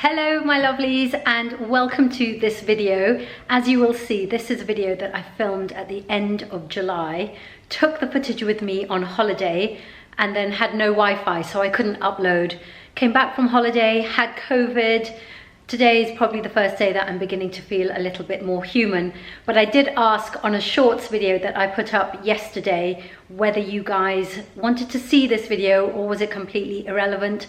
Hello my lovelies and welcome to this video. As you will see, this is a video that I filmed at the end of July, took the footage with me on holiday and then had no Wi-Fi so I couldn't upload. Came back from holiday, had COVID. Today is probably the first day that I'm beginning to feel a little bit more human, but I did ask on a shorts video that I put up yesterday whether you guys wanted to see this video or was it completely irrelevant,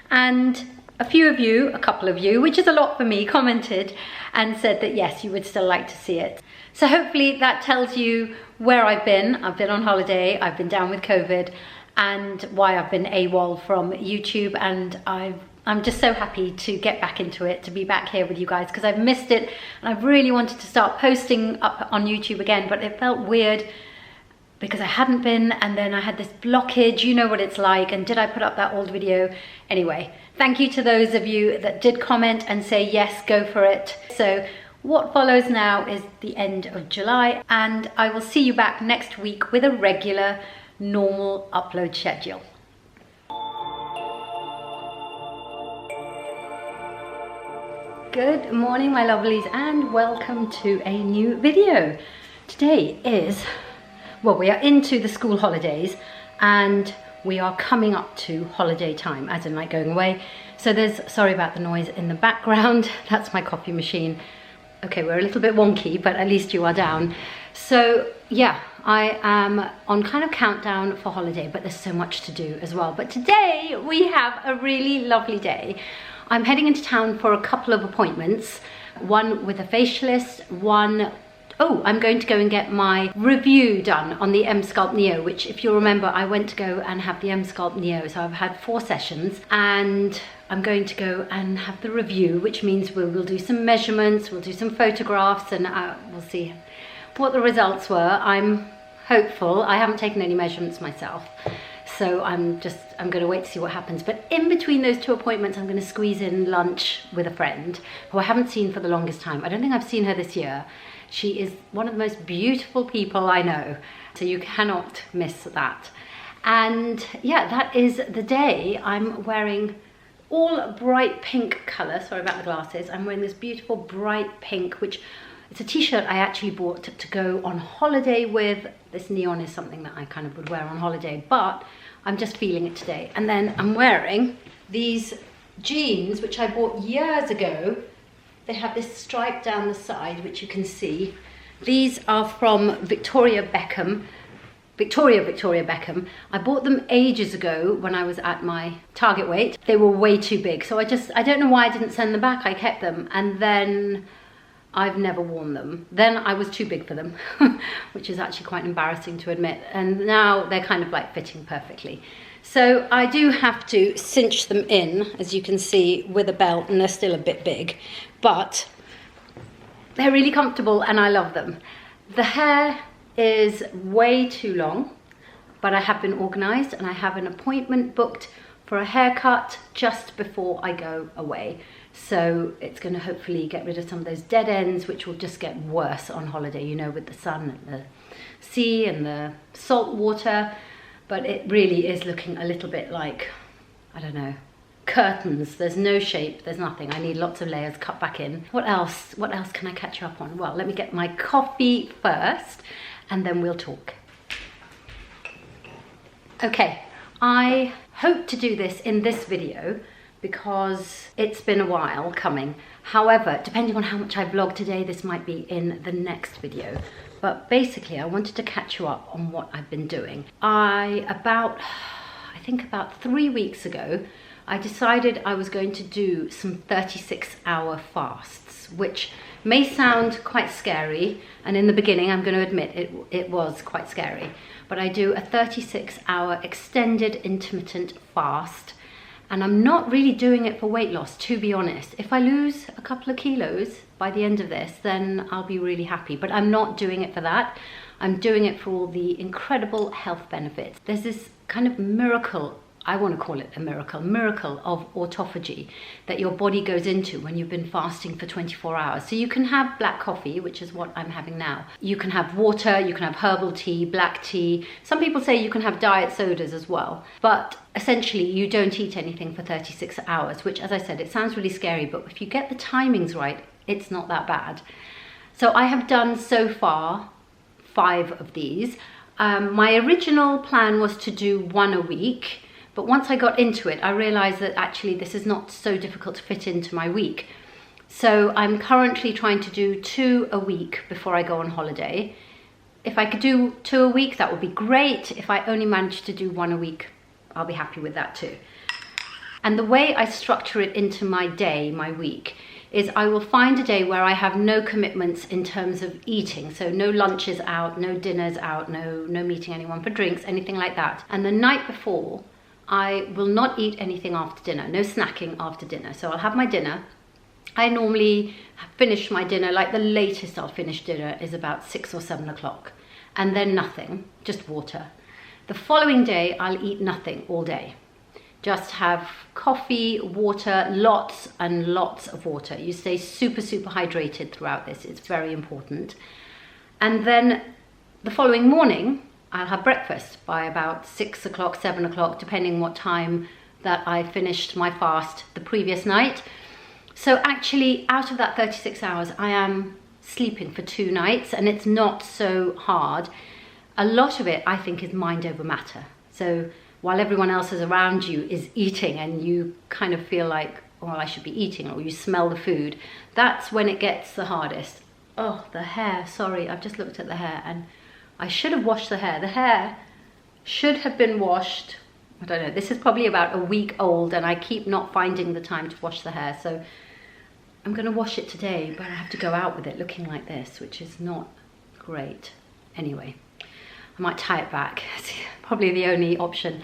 and a few of you, a couple of you, which is a lot for me, commented and said that yes, you would still like to see it. So hopefully that tells you where I've been. I've been on holiday, I've been down with COVID, and why I've been AWOL from YouTube, and I'm just so happy to get back into it, to be back here with you guys, because I've missed it and I've really wanted to start posting up on YouTube again, but it felt weird because I hadn't been, and then I had this blockage, you know what it's like, and did I put up that old video? Anyway, thank you to those of you that did comment and say yes, go for it. So what follows now is the end of July, and I will see you back next week with a regular, normal upload schedule. Good morning my lovelies and welcome to a new video. Today is, well, we are into the school holidays and we are coming up to holiday time, as in like going away. So there's, sorry about the noise in the background, that's my coffee machine. Okay, we're a little bit wonky, but at least you are down. So yeah, I am on kind of countdown for holiday, but there's so much to do as well. But today we have a really lovely day. I'm heading into town for a couple of appointments, one with a facialist, I'm going to go and get my review done on the M-Sculpt Neo, which if you'll remember, I went to go and have the M-Sculpt Neo. So I've had 4 sessions and I'm going to go and have the review, which means we'll do some measurements, we'll do some photographs, and we'll see what the results were. I'm hopeful. I haven't taken any measurements myself, so I'm going to wait to see what happens. But in between those 2 appointments, I'm going to squeeze in lunch with a friend who I haven't seen for the longest time. I don't think I've seen her this year. She is one of the most beautiful people I know, so you cannot miss that. And yeah, that is the day. I'm wearing all bright pink colour. Sorry about the glasses. I'm wearing this beautiful bright pink, which it's a t-shirt I actually bought to go on holiday with. This neon is something that I kind of would wear on holiday, but I'm just feeling it today. And then I'm wearing these jeans, which I bought years ago. They have this stripe down the side, which you can see. These are from Victoria Beckham. I bought them ages ago when I was at my target weight. They were way too big, so I don't know why I didn't send them back. I kept them, and then I've never worn them. Then I was too big for them, which is actually quite embarrassing to admit. And now they're kind of like fitting perfectly. So I do have to cinch them in, as you can see, with a belt, and they're still a bit big, but they're really comfortable and I love them. The hair is way too long, but I have been organized and I have an appointment booked for a haircut just before I go away. So it's going to hopefully get rid of some of those dead ends, which will just get worse on holiday, you know, with the sun and the sea and the salt water. But it really is looking a little bit like, I don't know, curtains. There's no shape, there's nothing. I need lots of layers cut back in. What else can I catch you up on? Well, let me get my coffee first and then we'll talk. Okay, I hope to do this in this video because it's been a while coming. However, depending on how much I vlog today, this might be in the next video. But basically, I wanted to catch you up on what I've been doing. I think about 3 weeks ago, I decided I was going to do some 36-hour fasts, which may sound quite scary. And in the beginning, I'm going to admit it was quite scary. But I do a 36-hour extended intermittent fast. And I'm not really doing it for weight loss, to be honest. If I lose a couple of kilos by the end of this, then I'll be really happy. But I'm not doing it for that. I'm doing it for all the incredible health benefits. There's this kind of miracle I want to call it a miracle of autophagy that your body goes into when you've been fasting for 24 hours. So you can have black coffee, which is what I'm having now. You can have water, you can have herbal tea, black tea. Some people say you can have diet sodas as well. But essentially you don't eat anything for 36 hours, which, as I said, it sounds really scary, but if you get the timings right, it's not that bad. So I have done so far 5 of these. My original plan was to do 1 a week. But once I got into it, I realized that actually this is not so difficult to fit into my week. So I'm currently trying to do 2 a week before I go on holiday. If I could do 2 a week, that would be great. If I only manage to do 1 a week, I'll be happy with that too. And the way I structure it into my day, my week, is I will find a day where I have no commitments in terms of eating. So no lunches out, no dinners out, no meeting anyone for drinks, anything like that. And the night before, I will not eat anything after dinner, no snacking after dinner. So I'll have my dinner. I normally finish my dinner, like the latest I'll finish dinner is about 6 or 7 o'clock. And then nothing, just water. The following day, I'll eat nothing all day. Just have coffee, water, lots and lots of water. You stay super, super hydrated throughout this. It's very important. And then the following morning, I'll have breakfast by about 6 o'clock, 7 o'clock, depending what time that I finished my fast the previous night. So actually, out of that 36 hours, I am sleeping for 2 nights, and it's not so hard. A lot of it, I think, is mind over matter. So while everyone else is around you is eating and you kind of feel like, well, I should be eating, or you smell the food, that's when it gets the hardest. Oh, the hair, sorry, I've just looked at the hair and I should have washed the hair. The hair should have been washed, I don't know, this is probably about a week old and I keep not finding the time to wash the hair. So I'm gonna wash it today, but I have to go out with it looking like this, which is not great. Anyway, I might tie it back. It's probably the only option.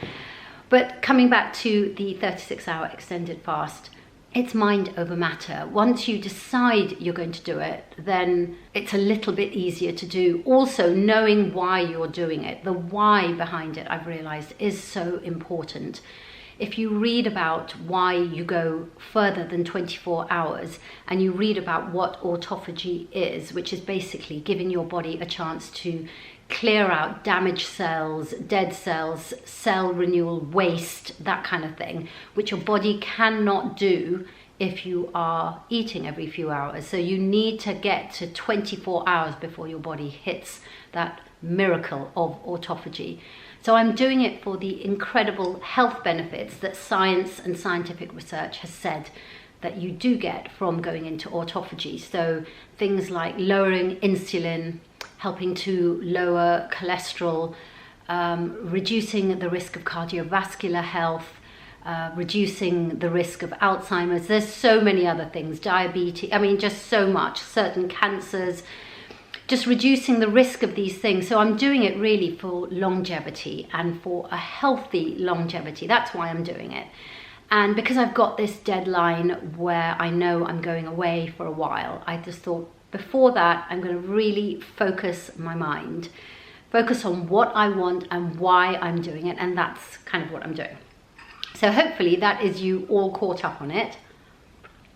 But coming back to the 36-hour extended fast, it's mind over matter. Once you decide you're going to do it, then it's a little bit easier to do. Also, knowing why you're doing it, the why behind it, I've realized, is so important. If you read about why you go further than 24 hours and you read about what autophagy is, which is basically giving your body a chance to clear out damaged cells, dead cells, cell renewal, waste, that kind of thing, which your body cannot do if you are eating every few hours. So you need to get to 24 hours before your body hits that miracle of autophagy. So I'm doing it for the incredible health benefits that science and scientific research has said that you do get from going into autophagy. So things like lowering insulin, helping to lower cholesterol, reducing the risk of cardiovascular health, reducing the risk of Alzheimer's. There's so many other things, diabetes, I mean, just so much, certain cancers, just reducing the risk of these things. So I'm doing it really for longevity and for a healthy longevity. That's why I'm doing it. And because I've got this deadline where I know I'm going away for a while, I just thought, before that, I'm going to really focus my mind, focus on what I want and why I'm doing it, and that's kind of what I'm doing. So hopefully that is you all caught up on it.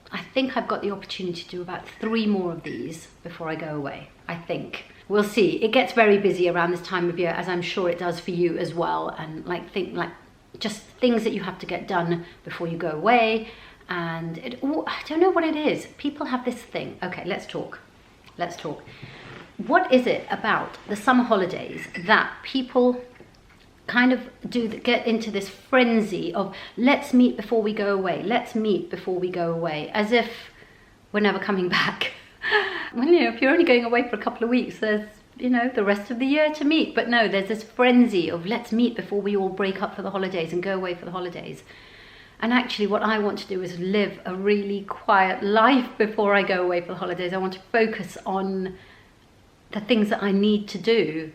I think I've got the opportunity to do about 3 more of these before I go away, I think. We'll see. It gets very busy around this time of year, as I'm sure it does for you as well, and just things that you have to get done before you go away. And I don't know what it is. People have this thing. Okay, let's talk. Let's talk. What is it about the summer holidays that people kind of get into this frenzy of let's meet before we go away, let's meet before we go away, as if we're never coming back? Well, if you're only going away for a couple of weeks, there's, the rest of the year to meet. But no, there's this frenzy of let's meet before we all break up for the holidays and go away for the holidays. And actually what I want to do is live a really quiet life before I go away for the holidays. I want to focus on the things that I need to do.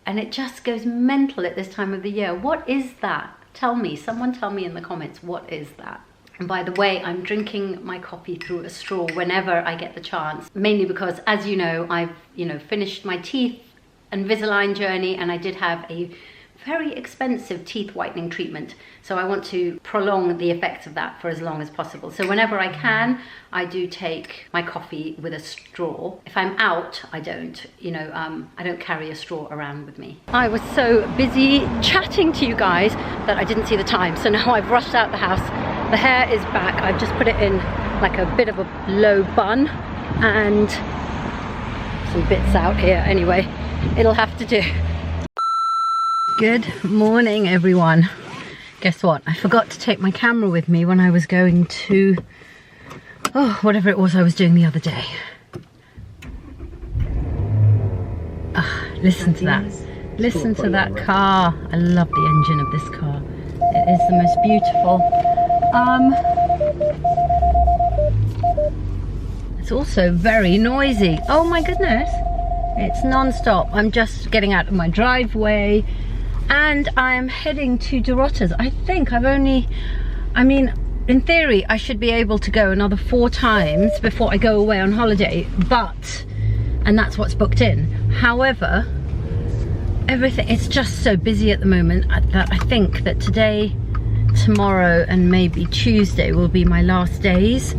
And it just goes mental at this time of the year. What is that? Tell me, someone tell me in the comments, what is that? And by the way, I'm drinking my coffee through a straw whenever I get the chance, mainly because, as you know, I've, finished my teeth Invisalign journey, and I did have a very expensive teeth whitening treatment. So I want to prolong the effects of that for as long as possible. So whenever I can, I do take my coffee with a straw. If I'm out, I don't, you know, I don't carry a straw around with me. I was so busy chatting to you guys that I didn't see the time. So now I've rushed out the house. The hair is back. I've just put it in like a bit of a low bun and some bits out here. Anyway, it'll have to do. Good morning, everyone. Guess what? I forgot to take my camera with me when I was going to, oh, whatever it was I was doing the other day. Listen to that. Listen to that car. I love the engine of this car. It is the most beautiful. It's also very noisy. Oh my goodness. It's non-stop. I'm just getting out of my driveway and I'm heading to Dorota's. I think I've only, I mean, in theory, I should be able to go another 4 times before I go away on holiday, and that's what's booked in. However, everything, it's just so busy at the moment that I think that today, tomorrow, and maybe Tuesday will be my last days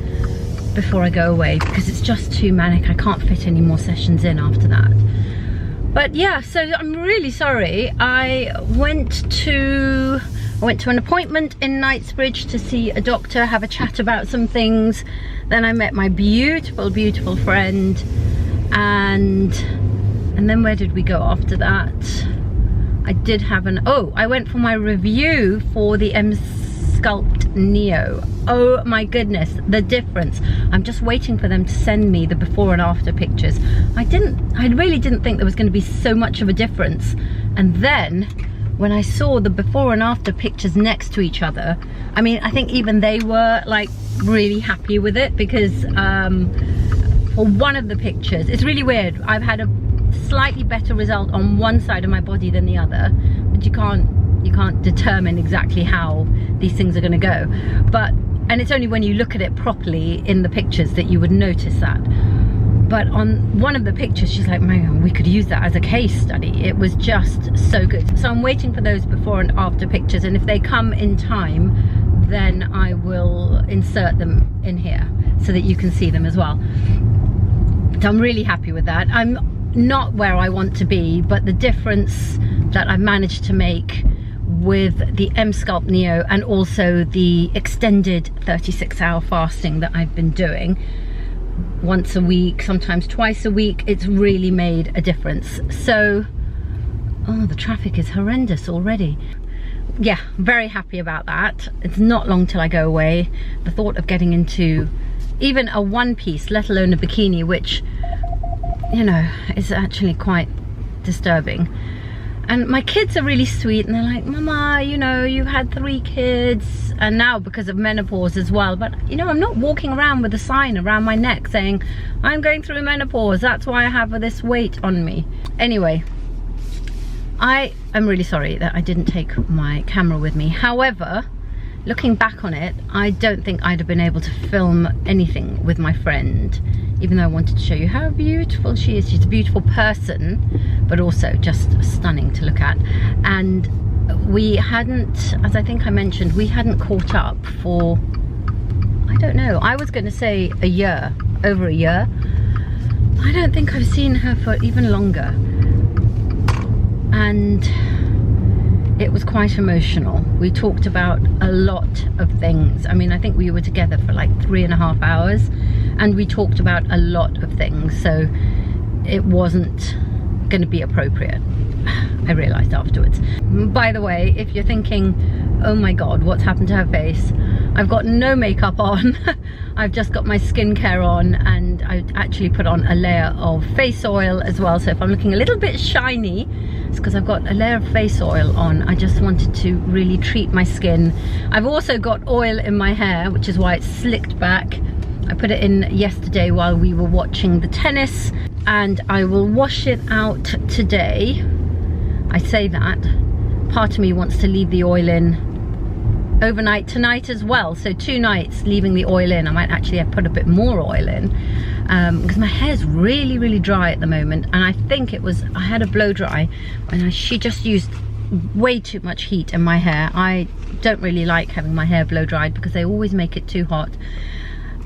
before I go away, because it's just too manic. I can't fit any more sessions in after that. But yeah, so I'm really sorry. I went to an appointment in Knightsbridge to see a doctor, have a chat about some things. Then I met my beautiful, beautiful friend. And then where did we go after that? I did have I went for my review for the Sculpt Neo. Oh my goodness, the difference. I'm just waiting for them to send me the before and after pictures. I really didn't think there was going to be so much of a difference. And then when I saw the before and after pictures next to each other, I mean, I think even they were like really happy with it, because for one of the pictures, it's really weird. I've had a slightly better result on one side of my body than the other, but you can't determine exactly how these things are going to go. And it's only when you look at it properly in the pictures that you would notice that. But on one of the pictures, she's like, man, we could use that as a case study. It was just so good. So I'm waiting for those before and after pictures, and if they come in time, then I will insert them in here so that you can see them as well. So I'm really happy with that. I'm not where I want to be, but the difference that I've managed to make with the Sculpt Neo and also the extended 36-hour fasting that I've been doing once a week, sometimes twice a week, it's really made a difference. So, oh, the traffic is horrendous already. Yeah, very happy about that. It's not long till I go away. The thought of getting into even a one-piece, let alone a bikini, which, you know, is actually quite disturbing. And my kids are really sweet, and they're like, Mama, you know, you've had 3 kids, and now because of menopause as well. But, you know, I'm not walking around with a sign around my neck saying, I'm going through menopause, that's why I have this weight on me. Anyway, I am really sorry that I didn't take my camera with me. However, looking back on it, I don't think I'd have been able to film anything with my friend, even though I wanted to show you how beautiful she is. She's a beautiful person, but also just stunning to look at. And we hadn't, as I think I mentioned, we hadn't caught up for, I don't know, I was going to say a year, over a year. I don't think I've seen her for even longer. And it was quite emotional. We talked about a lot of things. I mean, I think we were together for like 3.5 hours, and we talked about a lot of things, so it wasn't going to be appropriate. I realized afterwards. By the way, if you're thinking, oh my god, what's happened to her face, I've got no makeup on. I've just got my skincare on, and I actually put on a layer of face oil as well. So if I'm looking a little bit shiny, it's because I've got a layer of face oil on. I just wanted to really treat my skin. I've also got oil in my hair, which is why it's slicked back. I put it in yesterday while we were watching the tennis, and I will wash it out today. I say that, part of me wants to leave the oil in overnight tonight as well, so 2 nights leaving the oil in. I might actually have put a bit more oil in, because my hair's really dry at the moment, and I think it was, I had a blow dry and she just used way too much heat in my hair. I don't really like having my hair blow dried because they always make it too hot.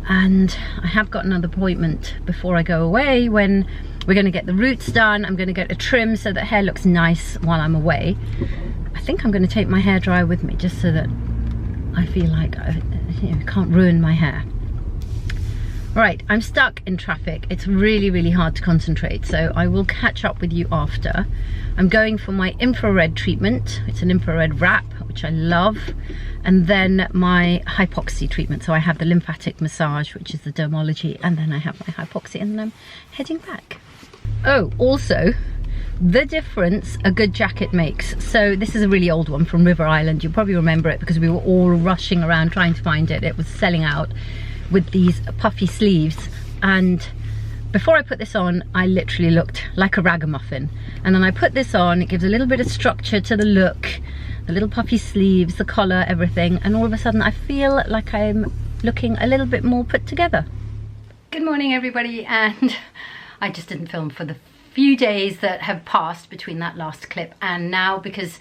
And I have got another appointment before I go away when we're going to get the roots done. I'm going to get a trim so that hair looks nice while I'm away. I think I'm going to take my hairdryer with me just so that I feel like I can't ruin my hair. Right, I'm stuck in traffic. It's really, really hard to concentrate, so I will catch up with you after. I'm going for my infrared treatment. It's an infrared wrap, which I love. And then my hypoxia treatment. So I have the lymphatic massage, which is the dermology, and then I have my hypoxia, and then I'm heading back. Oh, also, the difference a good jacket makes. So this is a really old one from River Island. You'll probably remember it because we were all rushing around trying to find it. It was selling out with these puffy sleeves, and before I put this on I literally looked like a ragamuffin, and then I put this on. It gives a little bit of structure to the look, the little puffy sleeves, the collar, everything, and all of a sudden I feel like I'm looking a little bit more put together. Good morning everybody, and I just didn't film for the few days that have passed between that last clip and now because,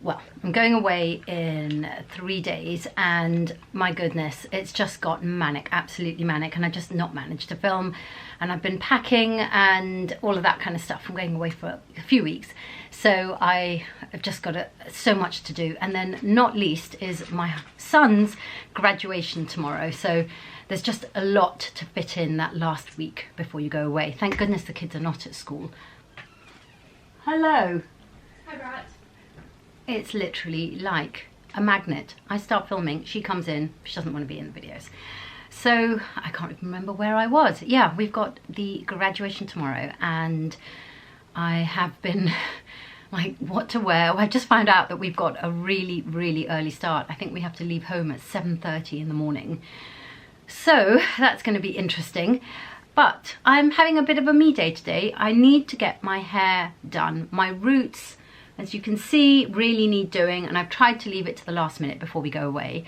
well, I'm going away in 3 days, and my goodness, it's just got manic, absolutely manic, and I've just not managed to film, and I've been packing and all of that kind of stuff. I'm going away for a few weeks, so I've just got so much to do, and then not least is my son's graduation tomorrow, so there's just a lot to fit in that last week before you go away. Thank goodness the kids are not at school. Hello. Hi, Brat. It's literally like a magnet. I start filming, she comes in, she doesn't want to be in the videos. So I can't even remember where I was. Yeah, we've got the graduation tomorrow, and I have been like, what to wear. Well, I just found out that we've got a really, really early start. I think we have to leave home at 7:30 in the morning. So that's going to be interesting. But I'm having a bit of a me day today. I need to get my hair done. My roots, as you can see, really need doing, and I've tried to leave it to the last minute before we go away.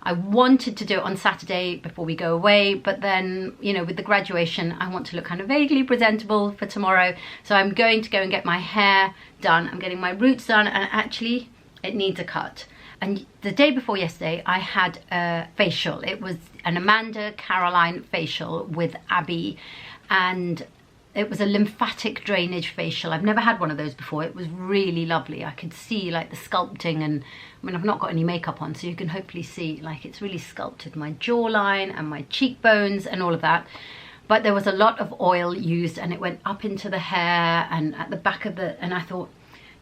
I wanted to do it on Saturday before we go away, but then, you know, with the graduation, I want to look kind of vaguely presentable for tomorrow. So I'm going to go and get my hair done. I'm getting my roots done, and actually it needs a cut. And the day before yesterday, I had a facial. It was an Amanda Caroline facial with Abby, and it was a lymphatic drainage facial. I've never had one of those before. It was really lovely. I could see like the sculpting, and I mean, I've not got any makeup on, so you can hopefully see like it's really sculpted my jawline and my cheekbones and all of that. But there was a lot of oil used, and it went up into the hair and at the back of the, and I thought,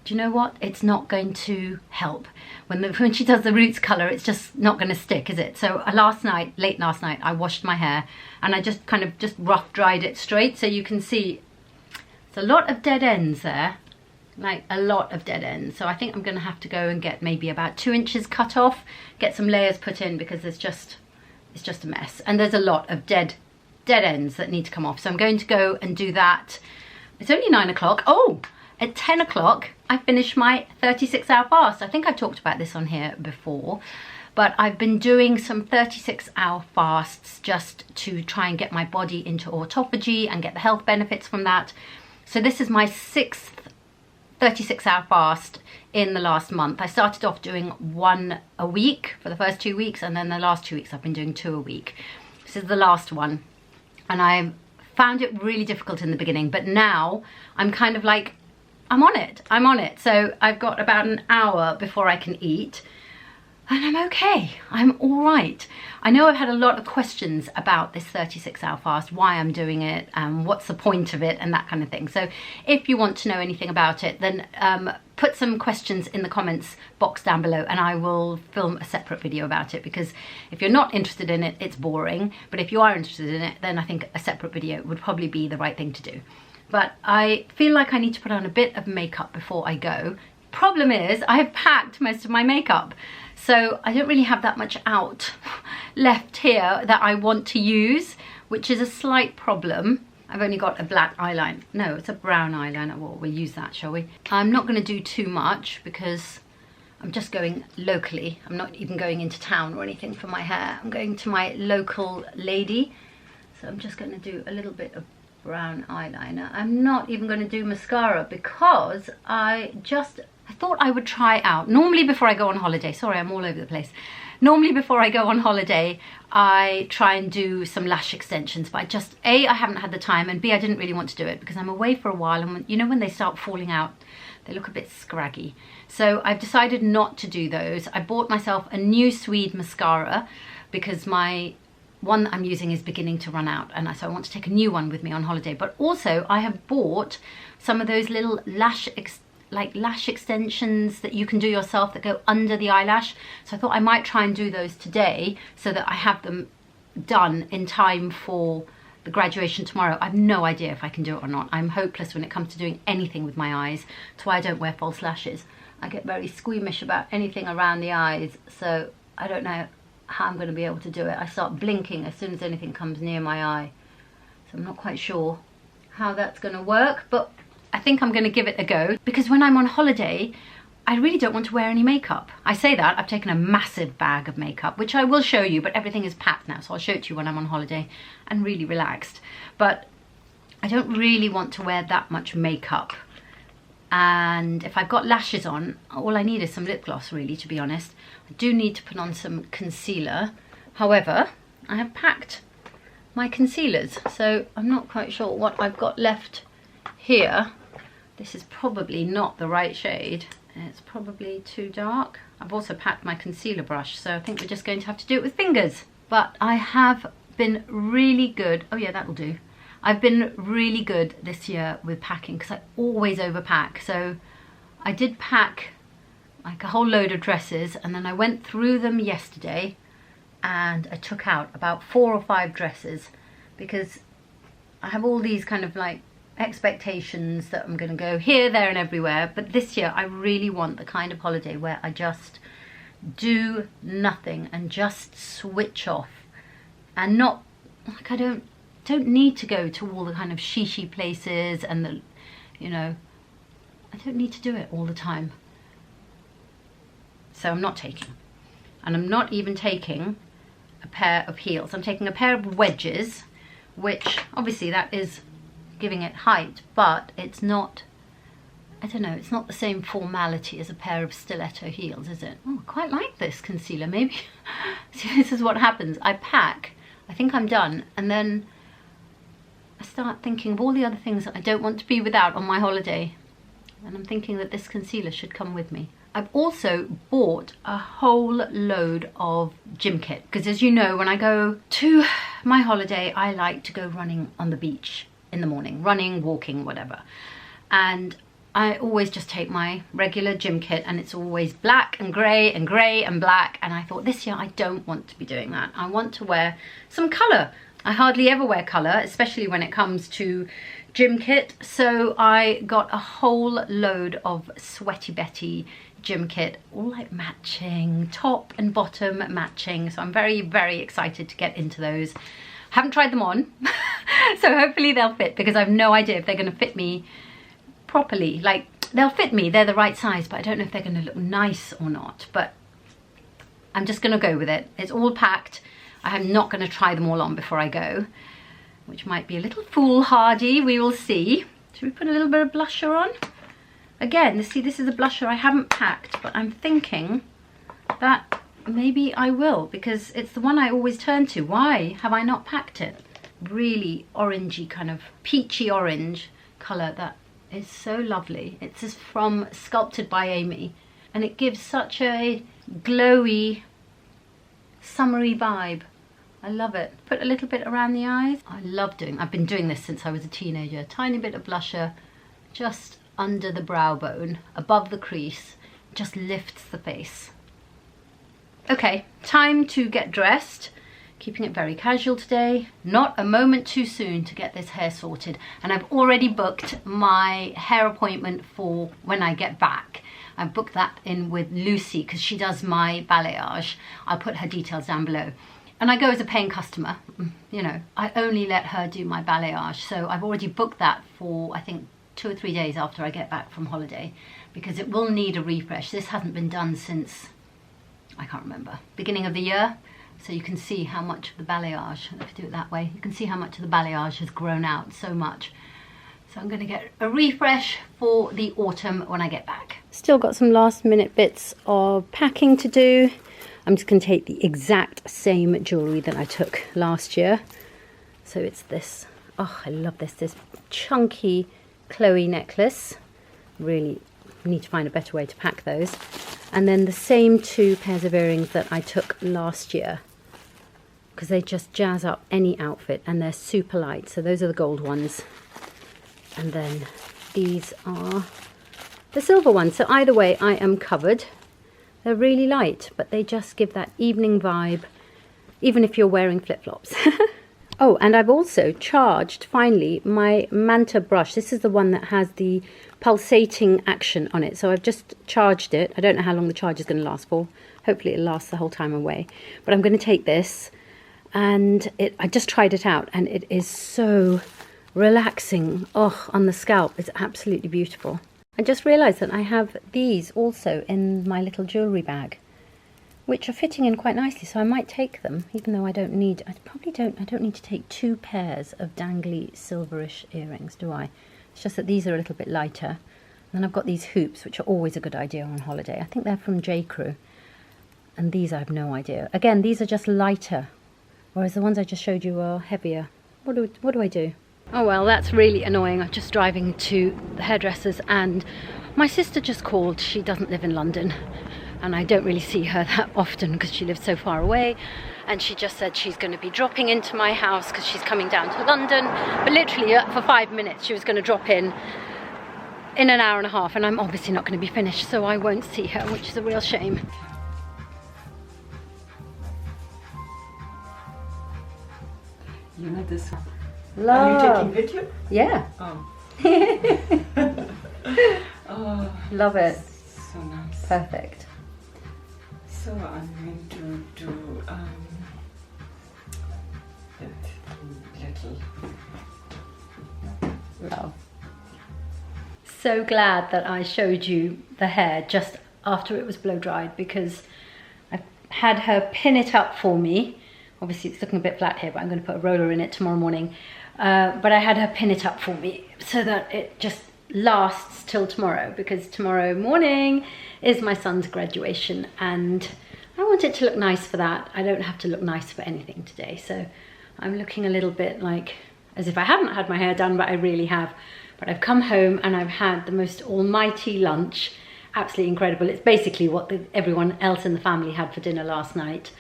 do you know what? It's not going to help. When she does the roots color, it's just not going to stick, is it? So last night, late last night, I washed my hair, and I just kind of just rough dried it straight, so you can see it's a lot of dead ends there, like a lot of dead ends. So I think I'm going to have to go and get maybe about 2 inches cut off, get some layers put in, because it's just a mess, and there's a lot of dead ends that need to come off. So I'm going to go and do that. It's only 9 o'clock. Oh, at 10 o'clock, I finished my 36-hour fast. I think I talked about this on here before, but I've been doing some 36-hour fasts just to try and get my body into autophagy and get the health benefits from that. So this is my 6th 36-hour fast in the last month. I started off doing 1 a week for the first 2 weeks, and then the last 2 weeks I've been doing 2 a week. This is the last one, and I found it really difficult in the beginning, but now I'm kind of like, I'm on it. So I've got about an hour before I can eat, and I'm okay. I'm all right. I know I've had a lot of questions about this 36-hour fast, why I'm doing it, and what's the point of it, and that kind of thing. So if you want to know anything about it, then put some questions in the comments box down below, and I will film a separate video about it, because if you're not interested in it, it's boring. But if you are interested in it, then I think a separate video would probably be the right thing to do. But I feel like I need to put on a bit of makeup before I go. Problem is, I've packed most of my makeup, so I don't really have that much out left here that I want to use, which is a slight problem. I've only got a black eyeliner. No, it's a brown eyeliner. Well, we'll use that, shall we? I'm not going to do too much because I'm just going locally. I'm not even going into town or anything for my hair. I'm going to my local lady. So I'm just going to do a little bit of brown eyeliner. I'm not even going to do mascara because I just I thought I would try out, normally before I go on holiday, sorry I'm all over the place, normally before I go on holiday I try and do some lash extensions, but I haven't had the time, and B, I didn't really want to do it because I'm away for a while, and you know when they start falling out they look a bit scraggy. So I've decided not to do those. I bought myself a new Swede mascara because my one that I'm using is beginning to run out, and so I want to take a new one with me on holiday. But also I have bought some of those little lash extensions that you can do yourself that go under the eyelash. So I thought I might try and do those today so that I have them done in time for the graduation tomorrow. I have no idea if I can do it or not. I'm hopeless when it comes to doing anything with my eyes. That's why I don't wear false lashes. I get very squeamish about anything around the eyes, so I don't know how I'm going to be able to do it. I start blinking as soon as anything comes near my eye, so I'm not quite sure how that's going to work, but I think I'm going to give it a go, because when I'm on holiday I really don't want to wear any makeup. I say that, I've taken a massive bag of makeup, which I will show you, but everything is packed now, so I'll show it to you when I'm on holiday and really relaxed. But I don't really want to wear that much makeup, and if I've got lashes on, all I need is some lip gloss really, to be honest. I do need to put on some concealer. However, I have packed my concealers, so I'm not quite sure what I've got left here. This is probably not the right shade. It's probably too dark. I've also packed my concealer brush, so I think we're just going to have to do it with fingers. But I have been really good. Oh yeah, that'll do. I've been really good this year with packing because I always overpack. So I did pack like a whole load of dresses, and then I went through them yesterday and I took out about 4 or 5 dresses because I have all these kind of like expectations that I'm going to go here, there and everywhere. But this year I really want the kind of holiday where I just do nothing and just switch off, and not like I don't need to go to all the kind of shishi places and the, you know, I don't need to do it all the time. So I'm not taking, and I'm not even taking a pair of heels. I'm taking a pair of wedges, which obviously that is giving it height, but it's not, I don't know, it's not the same formality as a pair of stiletto heels, is it? Oh, I quite like this concealer. Maybe see, this is what happens. I pack, I think I'm done, and then I start thinking of all the other things that I don't want to be without on my holiday, and I'm thinking that this concealer should come with me. I've also bought a whole load of gym kit, because as you know, when I go to my holiday I like to go running on the beach in the morning, running, walking, whatever, and I always just take my regular gym kit, and it's always black and grey and grey and black, and I thought this year I don't want to be doing that. I want to wear some colour. I hardly ever wear colour, especially when it comes to gym kit, so I got a whole load of Sweaty Betty gym kit, all like matching, top and bottom matching, so I'm very, very excited to get into those. Haven't tried them on, so hopefully they'll fit, because I have no idea if they're going to fit me properly. Like, they'll fit me, they're the right size, but I don't know if they're going to look nice or not. But I'm just going to go with it. It's all packed. I am not going to try them all on before I go, which might be a little foolhardy. We will see. Should we put a little bit of blusher on? Again, see, this is a blusher I haven't packed, but I'm thinking that maybe I will, because it's the one I always turn to. Why have I not packed it? Really orangey, kind of peachy orange colour that is so lovely. It's just from Sculpted by Amy, and it gives such a glowy, summery vibe. I love it. Put a little bit around the eyes. I love doing, I've been doing this since I was a teenager. Tiny bit of blusher just under the brow bone, above the crease, just lifts the face. Okay, time to get dressed. Keeping it very casual today. Not a moment too soon to get this hair sorted. And I've already booked my hair appointment for when I get back. I've booked that in with Lucy because she does my balayage. I'll put her details down below. And I go as a paying customer, you know, I only let her do my balayage. So I've already booked that for, I think, 2 or 3 days after I get back from holiday, because it will need a refresh. This hasn't been done since, I can't remember, beginning of the year. So you can see how much of the balayage, if you do it that way, you can see how much of the balayage has grown out so much. So I'm going to get a refresh for the autumn when I get back. Still got some last minute bits of packing to do. I'm just going to take the exact same jewellery that I took last year. So it's this, oh, I love this chunky Chloe necklace. Really need to find a better way to pack those. And then the same 2 pairs of earrings that I took last year, because they just jazz up any outfit and they're super light. So those are the gold ones. And then these are the silver ones. So either way, I am covered. They're really light, but they just give that evening vibe, even if you're wearing flip-flops. Oh, and I've also charged, finally, my Manta brush. This is the one that has the pulsating action on it. So I've just charged it. I don't know how long the charge is going to last for. Hopefully it'll last the whole time away. But I'm going to take this, and I just tried it out, and it is so relaxing. Oh, on the scalp. It's absolutely beautiful. I just realised that I have these also in my little jewellery bag, which are fitting in quite nicely, so I might take them, even though I don't need to take 2 pairs of dangly silverish earrings, do I? It's just that these are a little bit lighter. And then I've got these hoops, which are always a good idea on holiday. I think they're from J. Crew. And these I have no idea. Again, these are just lighter, whereas the ones I just showed you are heavier. What do I do? Oh well, that's really annoying. I'm just driving to the hairdresser's and my sister just called. She doesn't live in London, and I don't really see her that often because she lives so far away, and she just said she's going to be dropping into my house because she's coming down to London, but literally for 5 minutes she was going to drop in an hour and a half, and I'm obviously not going to be finished, so I won't see her, which is a real shame. You know this one. Love. Are you taking video? Yeah. Oh. Oh, love it. So nice. Perfect. So I'm going to do that little. Wow. So glad that I showed you the hair just after it was blow dried, because I had her pin it up for me. Obviously it's looking a bit flat here, but I'm going to put a roller in it tomorrow morning. But I had her pin it up for me so that it just lasts till tomorrow, because tomorrow morning is my son's graduation and I want it to look nice for that. I don't have to look nice for anything today, so I'm looking a little bit like as if I haven't had my hair done, but I really have. But I've come home and I've had the most almighty lunch. Absolutely incredible. It's basically what everyone else in the family had for dinner last night.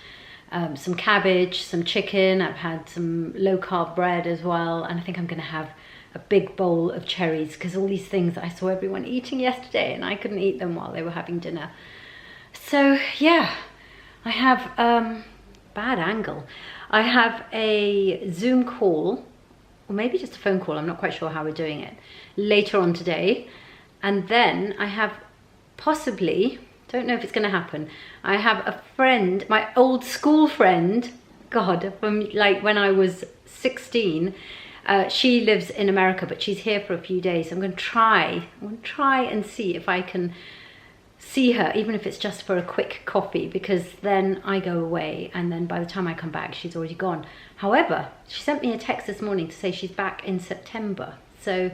Some cabbage, some chicken, I've had some low-carb bread as well, and I think I'm going to have a big bowl of cherries, because all these things that I saw everyone eating yesterday and I couldn't eat them while they were having dinner. So yeah, I have bad angle. I have a Zoom call, or maybe just a phone call, I'm not quite sure how we're doing it, later on today, and then I have possibly, don't know if it's going to happen, I have a friend, my old school friend, God, from like when I was 16. She lives in America, but she's here for a few days. I'm going to try and see if I can see her, even if it's just for a quick coffee, because then I go away and then by the time I come back, she's already gone. However, she sent me a text this morning to say she's back in September. So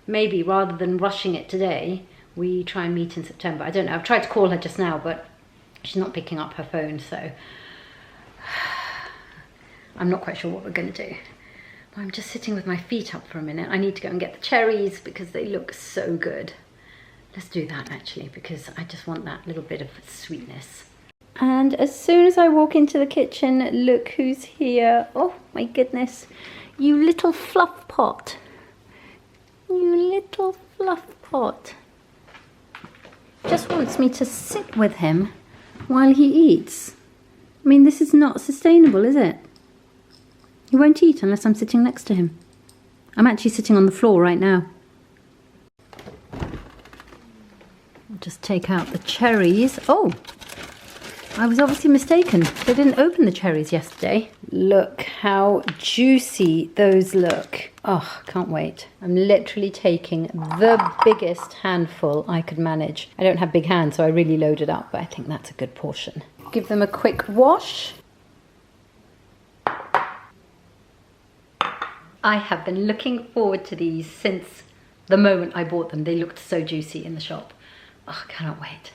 maybe rather than rushing it today, we try and meet in September. I don't know. I've tried to call her just now, but she's not picking up her phone, so I'm not quite sure what we're going to do. I'm just sitting with my feet up for a minute. I need to go and get the cherries because they look so good. Let's do that actually, because I just want that little bit of sweetness. And as soon as I walk into the kitchen, look who's here. Oh my goodness, you little fluff pot. You little fluff pot. Just wants me to sit with him while he eats. I mean, this is not sustainable, is it? He won't eat unless I'm sitting next to him. I'm actually sitting on the floor right now. I'll just take out the cherries. Oh, I was obviously mistaken. They didn't open the cherries yesterday. Look how juicy those look. Oh, can't wait. I'm literally taking the biggest handful I could manage. I don't have big hands, so I really loaded up, but I think that's a good portion. Give them a quick wash. I have been looking forward to these since the moment I bought them. They looked so juicy in the shop. Oh, I cannot wait.